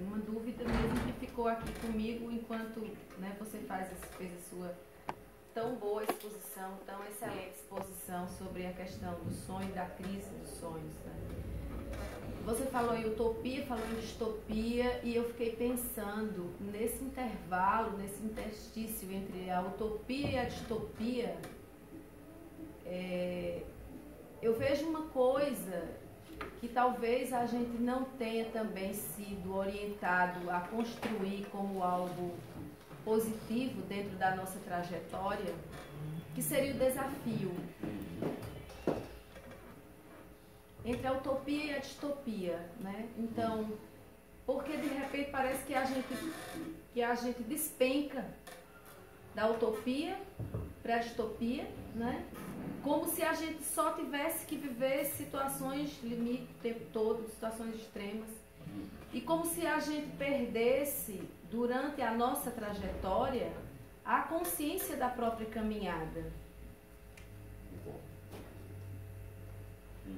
uma dúvida mesmo que ficou aqui comigo enquanto, né, você fez a sua tão boa exposição, tão excelente exposição sobre a questão do sonho e da crise dos sonhos, né? Você falou em utopia, falou em distopia, e eu fiquei pensando nesse intervalo, nesse interstício entre a utopia e a distopia. Eu vejo uma coisa que talvez a gente não tenha também sido orientado a construir como algo positivo dentro da nossa trajetória, que seria o desafio entre a utopia e a distopia, né? Então, porque de repente parece que a gente despenca da utopia para a distopia, né? Como se a gente só tivesse que viver situações limite o tempo todo, situações extremas. E como se a gente perdesse, durante a nossa trajetória, a consciência da própria caminhada.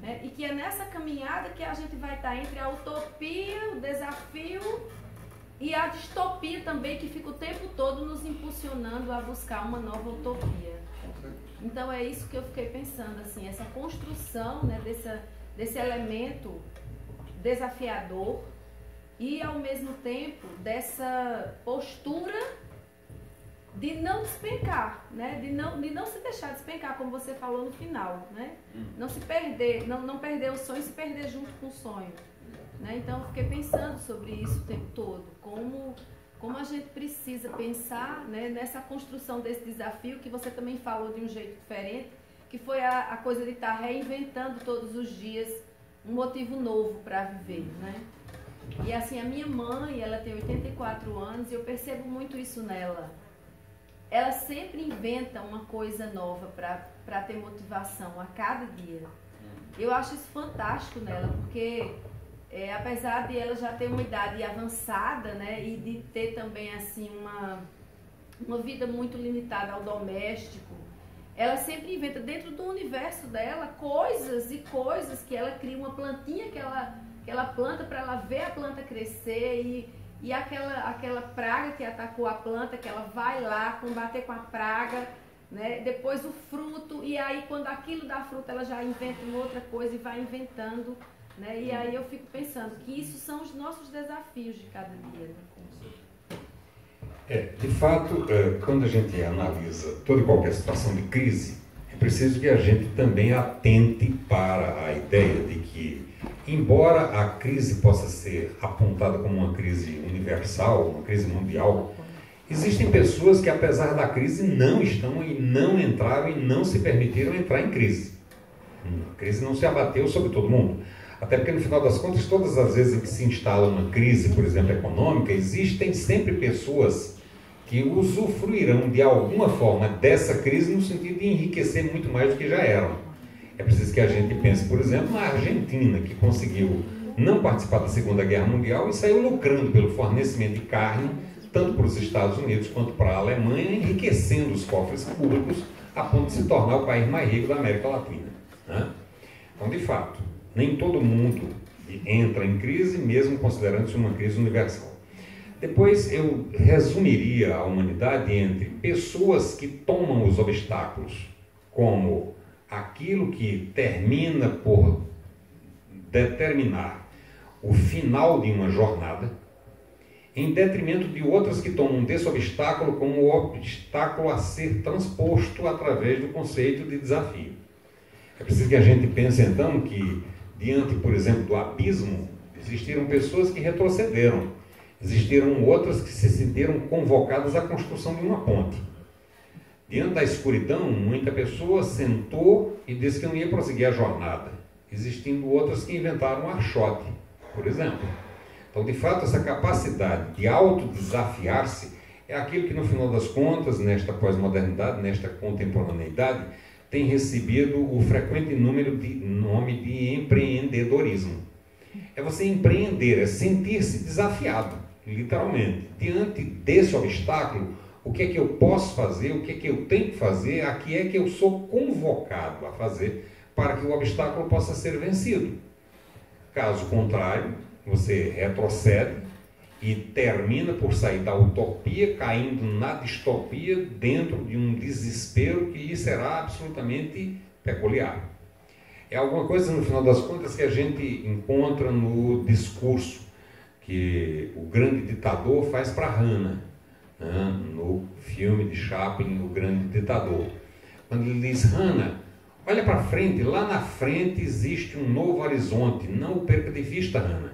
Né? E que é nessa caminhada que a gente vai estar entre a utopia, o desafio e a distopia também, que fica o tempo todo nos impulsionando a buscar uma nova utopia. Então é isso que eu fiquei pensando, assim, essa construção, né, desse elemento desafiador e ao mesmo tempo dessa postura de não despencar, né, de não se deixar despencar, como você falou no final, né? Não se perder, não perder o sonho, se perder junto com o sonho, né? Então eu fiquei pensando sobre isso o tempo todo, como a gente precisa pensar, né, nessa construção desse desafio, que você também falou de um jeito diferente, que foi a coisa de estar reinventando todos os dias um motivo novo para viver, né? E assim, a minha mãe, ela tem 84 anos e eu percebo muito isso nela. Ela sempre inventa uma coisa nova para ter motivação a cada dia. Eu acho isso fantástico nela, porque apesar de ela já ter uma idade avançada, né, e de ter também assim uma vida muito limitada ao doméstico, ela sempre inventa dentro do universo dela coisas e coisas, que ela cria uma plantinha que ela planta para ela ver a planta crescer, e aquela praga que atacou a planta, que ela vai lá combater com a praga, né? Depois o fruto, e aí quando aquilo dá fruto ela já inventa uma outra coisa e vai inventando, né? E aí eu fico pensando que isso são os nossos desafios de cada dia, né? De fato, quando a gente analisa toda e qualquer situação de crise, é preciso que a gente também atente para a ideia de que, embora a crise possa ser apontada como uma crise universal, uma crise mundial, existem pessoas que, apesar da crise, não estão e não entraram e não se permitiram entrar em crise. A crise não se abateu sobre todo mundo. Até porque, no final das contas, todas as vezes em que se instala uma crise, por exemplo, econômica, existem sempre pessoas que usufruirão de alguma forma dessa crise no sentido de enriquecer muito mais do que já eram. É preciso que a gente pense, por exemplo, na Argentina, que conseguiu não participar da Segunda Guerra Mundial e saiu lucrando pelo fornecimento de carne, tanto para os Estados Unidos quanto para a Alemanha, enriquecendo os cofres públicos a ponto de se tornar o país mais rico da América Latina, né? Então, de fato, nem todo mundo entra em crise, mesmo considerando-se uma crise universal. Depois eu resumiria a humanidade entre pessoas que tomam os obstáculos como aquilo que termina por determinar o final de uma jornada, em detrimento de outras que tomam desse obstáculo como o obstáculo a ser transposto através do conceito de desafio. É preciso que a gente pense então que, diante, por exemplo, do abismo, existiram pessoas que retrocederam, existiram outras que se sentiram convocadas à construção de uma ponte. Diante da escuridão, muita pessoa sentou e disse que não ia prosseguir a jornada, existindo outras que inventaram um archote, por exemplo. Então, de fato, essa capacidade de autodesafiar-se é aquilo que, no final das contas, nesta pós-modernidade, nesta contemporaneidade, tem recebido o frequente nome de empreendedorismo. É você empreender, é sentir-se desafiado, literalmente. Diante desse obstáculo, o que é que eu posso fazer, o que é que eu tenho que fazer, a que é que eu sou convocado a fazer para que o obstáculo possa ser vencido. Caso contrário, você retrocede e termina por sair da utopia, caindo na distopia, dentro de um desespero que lhe será absolutamente peculiar. É alguma coisa, no final das contas, que a gente encontra no discurso que o grande ditador faz para Hannah, né, no filme de Chaplin, O Grande Ditador. Quando ele diz: Hannah, olha para frente, lá na frente existe um novo horizonte, não o perca de vista, Hannah.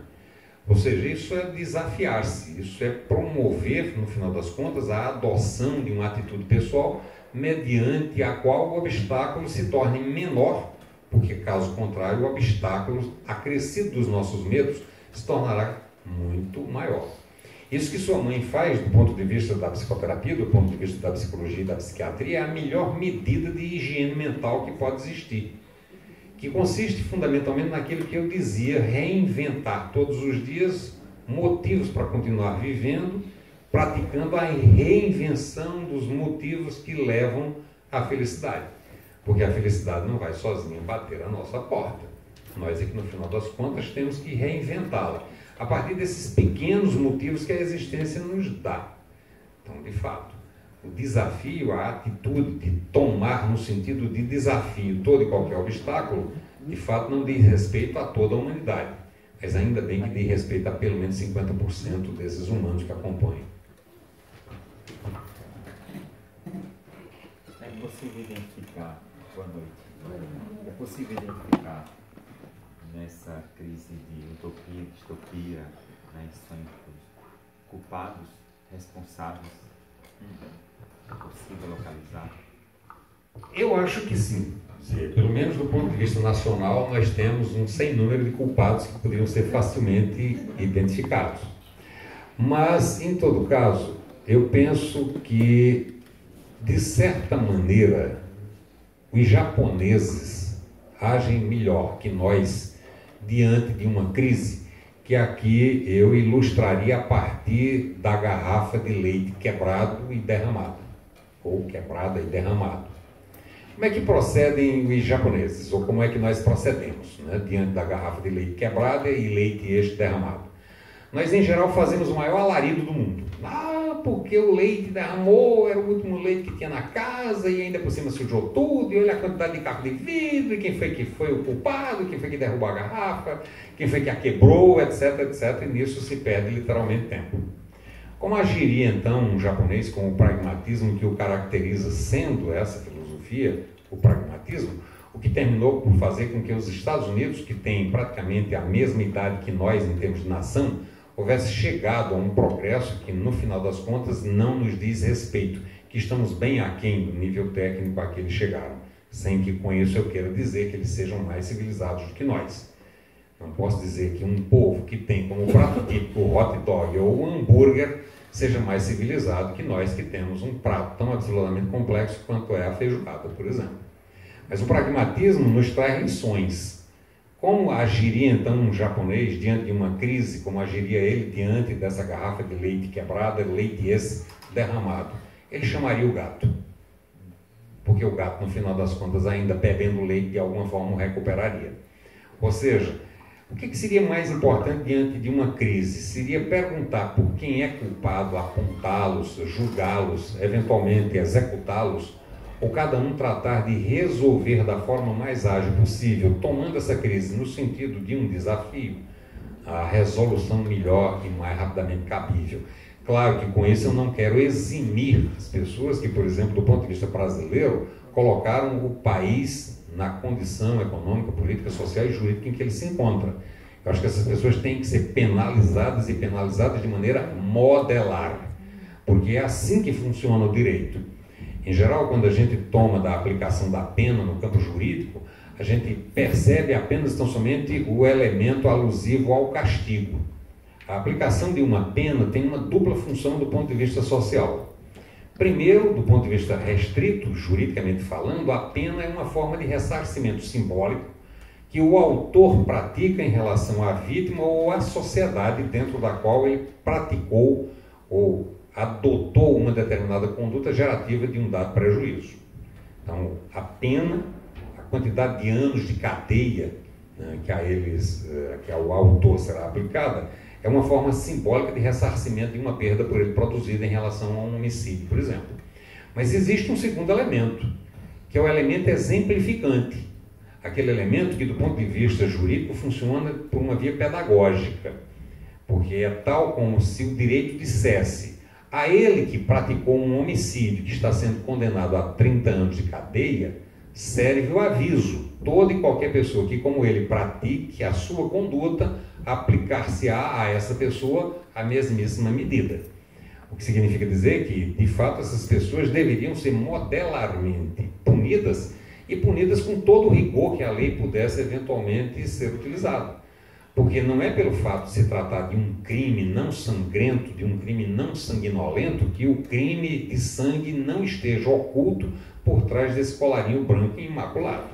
Ou seja, isso é desafiar-se, isso é promover, no final das contas, a adoção de uma atitude pessoal mediante a qual o obstáculo se torne menor, porque, caso contrário, o obstáculo acrescido dos nossos medos se tornará muito maior. Isso que sua mãe faz, do ponto de vista da psicoterapia, do ponto de vista da psicologia e da psiquiatria, é a melhor medida de higiene mental que pode existir, que consiste fundamentalmente naquilo que eu dizia: reinventar todos os dias motivos para continuar vivendo, praticando a reinvenção dos motivos que levam à felicidade. Porque a felicidade não vai sozinha bater a nossa porta. Nós é que, no final das contas, temos que reinventá-la a partir desses pequenos motivos que a existência nos dá. Então, de fato, o desafio, a atitude de tomar no sentido de desafio todo e qualquer obstáculo, de fato não diz respeito a toda a humanidade, mas ainda bem que diz respeito a pelo menos 50% desses humanos que acompanham. É possível identificar, boa noite, é possível identificar nessa crise de utopia, distopia, né, culpados, responsáveis? É possível localizar? Eu acho que sim. Pelo menos do ponto de vista nacional, nós temos um sem número de culpados que poderiam ser facilmente identificados. Mas, em todo caso, eu penso que, de certa maneira, os japoneses agem melhor que nós diante de uma crise, que aqui eu ilustraria a partir da garrafa de leite quebrado e derramado, ou quebrada e derramado. Como é que procedem os japoneses, ou como é que nós procedemos, né, diante da garrafa de leite quebrada e leite este derramado? Nós, em geral, fazemos o maior alarido do mundo. Porque o leite derramou, era o último leite que tinha na casa, e ainda por cima sujou tudo, e olha a quantidade de caco de vidro, e quem foi que foi o culpado, quem foi que derrubou a garrafa, quem foi que a quebrou, etc, etc, e nisso se perde literalmente tempo. Como agiria, então, um japonês com o pragmatismo que o caracteriza, sendo essa filosofia, o pragmatismo, o que terminou por fazer com que os Estados Unidos, que têm praticamente a mesma idade que nós em termos de nação, houvesse chegado a um progresso que, no final das contas, não nos diz respeito, que estamos bem aquém do nível técnico a que eles chegaram, sem que com isso eu queira dizer que eles sejam mais civilizados do que nós. Não posso dizer que um povo que tem como prato típico o hot dog ou o hambúrguer seja mais civilizado que nós, que temos um prato tão absolutamente complexo quanto é a feijoada, por exemplo. Mas o pragmatismo nos traz lições. Como agiria então um japonês diante de uma crise, como agiria ele diante dessa garrafa de leite quebrada, leite esse derramado? Ele chamaria o gato. Porque o gato, no final das contas, ainda bebendo leite, de alguma forma o recuperaria. Ou seja, o que seria mais importante diante de uma crise? Seria perguntar por quem é culpado, apontá-los, julgá-los, eventualmente executá-los, ou cada um tratar de resolver da forma mais ágil possível, tomando essa crise no sentido de um desafio, a resolução melhor e mais rapidamente cabível. Claro que com isso eu não quero eximir as pessoas que, por exemplo, do ponto de vista brasileiro, colocaram o país na condição econômica, política, social e jurídica em que ele se encontra. Eu acho que essas pessoas têm que ser penalizadas, e penalizadas de maneira modelar, porque é assim que funciona o direito. Em geral, quando a gente toma da aplicação da pena no campo jurídico, a gente percebe apenas tão somente o elemento alusivo ao castigo. A aplicação de uma pena tem uma dupla função do ponto de vista social. Primeiro, do ponto de vista restrito, juridicamente falando, a pena é uma forma de ressarcimento simbólico que o autor pratica em relação à vítima ou à sociedade dentro da qual ele praticou ou adotou uma determinada conduta gerativa de um dado prejuízo. Então, a pena, a quantidade de anos de cadeia, né, que ao autor será aplicada, é uma forma simbólica de ressarcimento de uma perda por ele produzida em relação a um homicídio, por exemplo. Mas existe um segundo elemento, que é o elemento exemplificante. Aquele elemento que, do ponto de vista jurídico, funciona por uma via pedagógica, porque é tal como se o direito dissesse a ele que praticou um homicídio, que está sendo condenado a 30 anos de cadeia, serve o aviso. Toda e qualquer pessoa que, como ele, pratique a sua conduta, aplicar-se-á a essa pessoa a mesmíssima medida. O que significa dizer que, de fato, essas pessoas deveriam ser modelarmente punidas, e punidas com todo o rigor que a lei pudesse eventualmente ser utilizado. Porque não é pelo fato de se tratar de um crime não sangrento, de um crime não sanguinolento, que o crime de sangue não esteja oculto por trás desse colarinho branco e imaculado.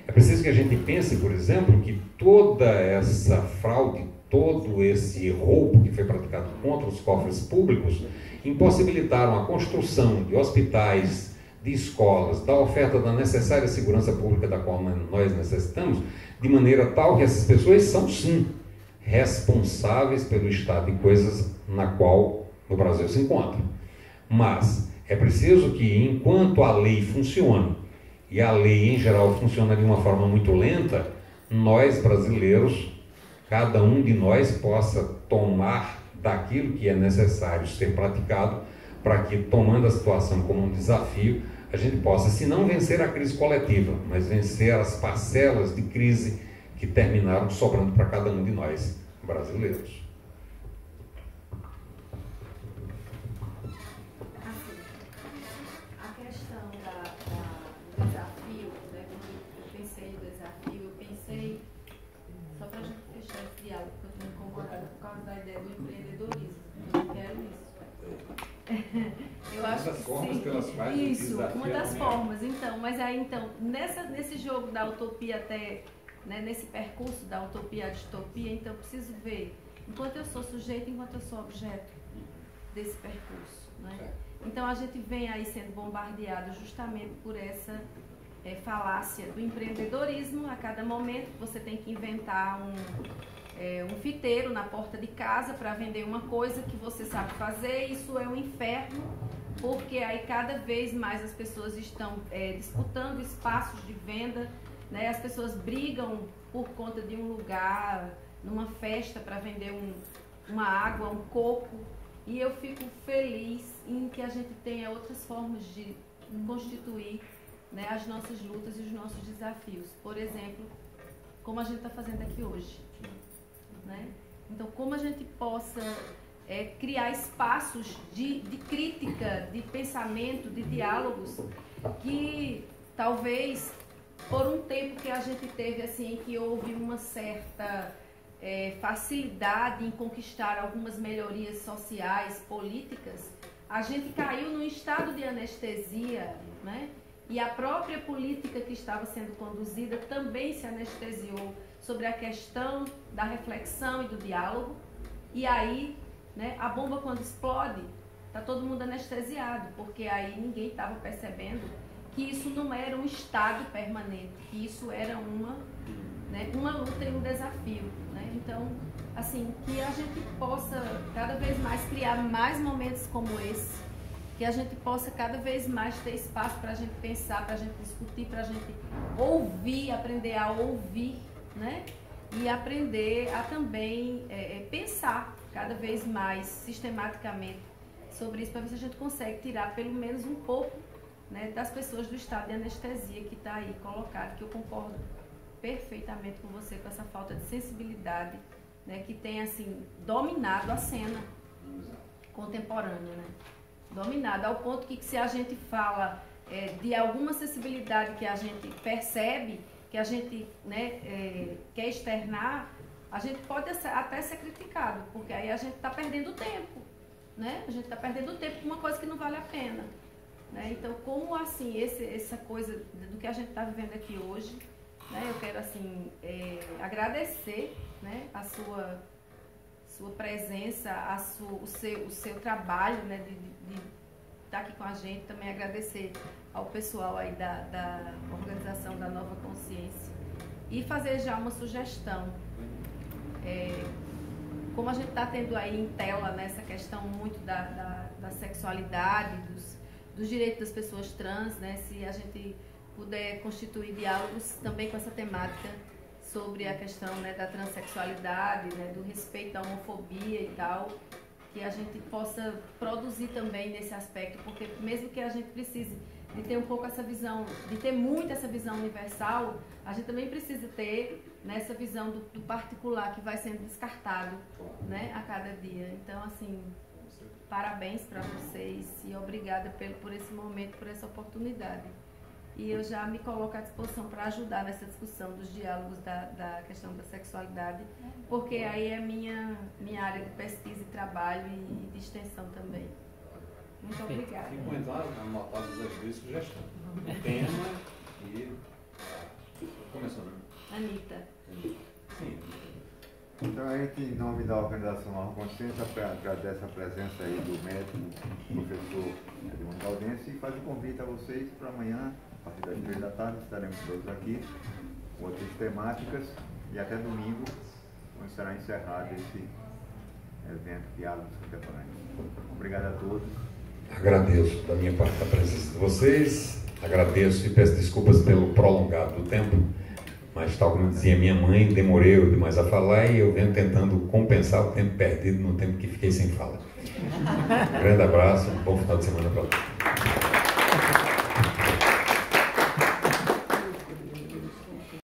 É preciso que a gente pense, por exemplo, que toda essa fraude, todo esse roubo que foi praticado contra os cofres públicos, impossibilitaram a construção de hospitais, de escolas, da oferta da necessária segurança pública da qual nós necessitamos, de maneira tal que essas pessoas são, sim, responsáveis pelo estado de coisas na qual o Brasil se encontra. Mas é preciso que, enquanto a lei funcione, e a lei, em geral, funciona de uma forma muito lenta, nós, brasileiros, cada um de nós possa tomar daquilo que é necessário ser praticado para que, tomando a situação como um desafio, a gente possa, se não vencer a crise coletiva, mas vencer as parcelas de crise que terminaram sobrando para cada um de nós, brasileiros. A questão do desafio, né, quando eu pensei no desafio, eu pensei, só para a gente fechar esse diálogo, porque eu estou incomodada por causa da ideia do empreendedorismo. Eu não quero isso. Eu acho que sim. Pelas quais isso, uma das formas. Então, mas aí então, nesse jogo da utopia até, né, nesse percurso da utopia à distopia, então eu preciso ver, enquanto eu sou sujeito, enquanto eu sou objeto desse percurso, né? Então a gente vem aí sendo bombardeado justamente por essa falácia do empreendedorismo. A cada momento você tem que inventar um fiteiro na porta de casa para vender uma coisa que você sabe fazer. Isso é um inferno, porque aí cada vez mais as pessoas estão disputando espaços de venda, né? As pessoas brigam por conta de um lugar, numa festa, para vender uma água, um coco, e eu fico feliz em que a gente tenha outras formas de constituir, né, as nossas lutas e os nossos desafios. Por exemplo, como a gente está fazendo aqui hoje. Né? Então, como a gente possa criar espaços de crítica, de pensamento, de diálogos, que talvez, por um tempo que a gente teve, assim, que houve uma certa facilidade em conquistar algumas melhorias sociais, políticas, a gente caiu num estado de anestesia, né? E a própria política que estava sendo conduzida também se anestesiou sobre a questão da reflexão e do diálogo. E aí, né, a bomba quando explode, está todo mundo anestesiado, porque aí ninguém estava percebendo que isso não era um estado permanente, que isso era uma luta e um desafio. Né? Então, assim, que a gente possa cada vez mais criar mais momentos como esse, que a gente possa cada vez mais ter espaço para a gente pensar, para a gente discutir, para a gente ouvir, aprender a ouvir, né? E aprender a também pensar cada vez mais sistematicamente sobre isso, para ver se a gente consegue tirar pelo menos um pouco, né, das pessoas do estado de anestesia que está aí colocado, que eu concordo perfeitamente com você, com essa falta de sensibilidade, né, que tem assim dominado a cena contemporânea, né? Dominado ao ponto que se a gente fala de alguma sensibilidade que a gente percebe, que a gente, né, quer externar, a gente pode até ser criticado, porque aí a gente está perdendo tempo, né? A gente está perdendo tempo com uma coisa que não vale a pena, né? Então, como assim, essa coisa do que a gente está vivendo aqui hoje, né? Eu quero assim agradecer, né, a sua presença, o seu trabalho, né, de estar aqui com a gente. Também agradecer ao pessoal aí da organização da Nova Consciência e fazer já uma sugestão. como a gente está tendo aí em tela, né, essa questão muito da sexualidade, dos direitos das pessoas trans, né, se a gente puder constituir diálogos também com essa temática sobre a questão, né, da transexualidade, né, do respeito à homofobia e tal, que a gente possa produzir também nesse aspecto, porque mesmo que a gente precise de ter um pouco essa visão, de ter muito essa visão universal, a gente também precisa ter nessa visão do particular que vai sendo descartado, né, a cada dia. Então, assim, parabéns para vocês e obrigada por esse momento, por essa oportunidade. E eu já me coloco à disposição para ajudar nessa discussão dos diálogos da questão da sexualidade, porque aí é minha área de pesquisa e trabalho e de extensão também. Muito obrigada. Em comentário, anotadas as duas sugestões. O tema e... Começou, né? Anitta. Sim. Então a gente, em nome da Organização Nova Consciência, agradece a presença aí do médico, professor Edmundo Galdense, e faz um convite a vocês para amanhã, a partir das 3 da tarde, estaremos todos aqui com outras temáticas e até domingo, quando será encerrado esse evento Diálogos Contemporâneos. Obrigado a todos. Agradeço da minha parte a presença de vocês, agradeço e peço desculpas pelo prolongado do tempo, mas tal como dizia minha mãe, demorei demais a falar e eu venho tentando compensar o tempo perdido no tempo que fiquei sem fala. Um grande abraço, um bom final de semana para todos.